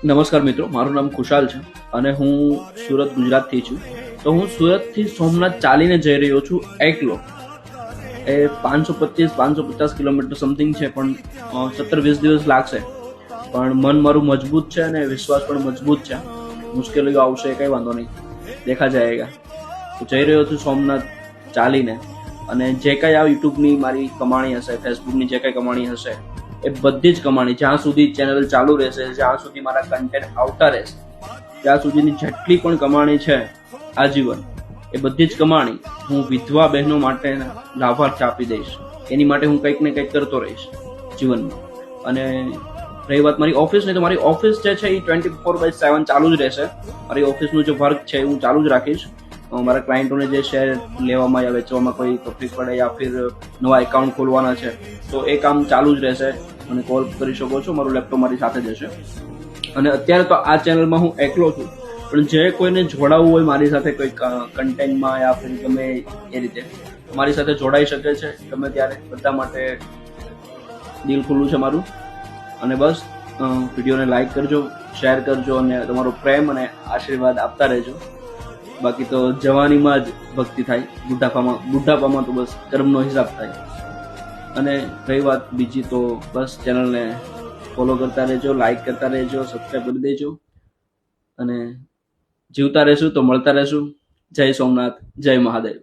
નમસ્કાર મિત્રો, મારું નામ ખુશાલ છે અને હું સુરત ગુજરાતથી છું. તો હું સુરતથી સોમનાથ ચાલીને જઈ રહ્યો છું એકલો. એ 525-550 કિલોમીટર સમથિંગ છે, પણ 17-20 દિવસ લાગશે. પણ મન મારું મજબૂત છે અને વિશ્વાસ પણ મજબૂત છે. મુશ્કેલીઓ આવશે કંઈ વાંધો નહીં, દેખા જાયેગા. તો જઈ રહ્યો છું સોમનાથ ચાલીને. અને જે કંઈ આ યુટ્યુબની મારી કમાણી હશે, ફેસબુકની જે કંઈ કમાણી હશે, એ બધી જ કમાણી જ્યાં સુધી ચેનલ ચાલુ રહેશે, જ્યાં સુધી મારા કન્ટેન્ટ આવતા રહેશે, ત્યાં સુધીની જેટલી પણ કમાણી છે આજીવન, એ બધી જ કમાણી હું વિધવા બહેનો માટે લાભાર્થ આપી દઈશ. એની માટે હું કંઈક ને કંઈક કરતો રહીશ જીવનમાં. અને રહી વાત મારી ઓફિસની, તો મારી ઓફિસ જે છે એ 24/7 ચાલુ જ રહેશે. મારી ઓફિસનું જે વર્ક છે એ હું ચાલુ જ રાખીશ. મારા ક્લાયન્ટોને જે શેર લેવામાં યા વેચવામાં કોઈ તકલીફ પડે યા ફિર નવા એકાઉન્ટ ખોલવાના છે, તો એ કામ ચાલુ જ રહેશે. મને કોલ કરી શકો છો, મારું લેપટોપ મારી સાથે જ હશે. અને અત્યારે તો આ ચેનલમાં હું એકલો છું, પણ જે કોઈને જોડાવવું હોય મારી સાથે કોઈ કન્ટેન્ટમાં યા ફિર ગમે એ રીતે મારી સાથે જોડાઈ શકે છે ગમે ત્યારે. બધા માટે દિલ ખુલ્લું છે મારું. અને બસ વિડીયોને લાઈક કરજો, શેર કરજો અને તમારો પ્રેમ અને આશીર્વાદ આપતા રહેજો. બાકી તો જવાનીમાં જ ભક્તિ થાય, બુઢાપામાં તો બસ કર્મનો હિસાબ થાય. અને રહી વાત બીજી, તો બસ ચેનલને ફોલો કરતા રહેજો, લાઈક કરતા રહેજો, સબસ્ક્રાઈબ કરી દેજો. અને જીવતા રહેશું તો મળતા રહેશું. જય સોમનાથ, જય મહાદેવ.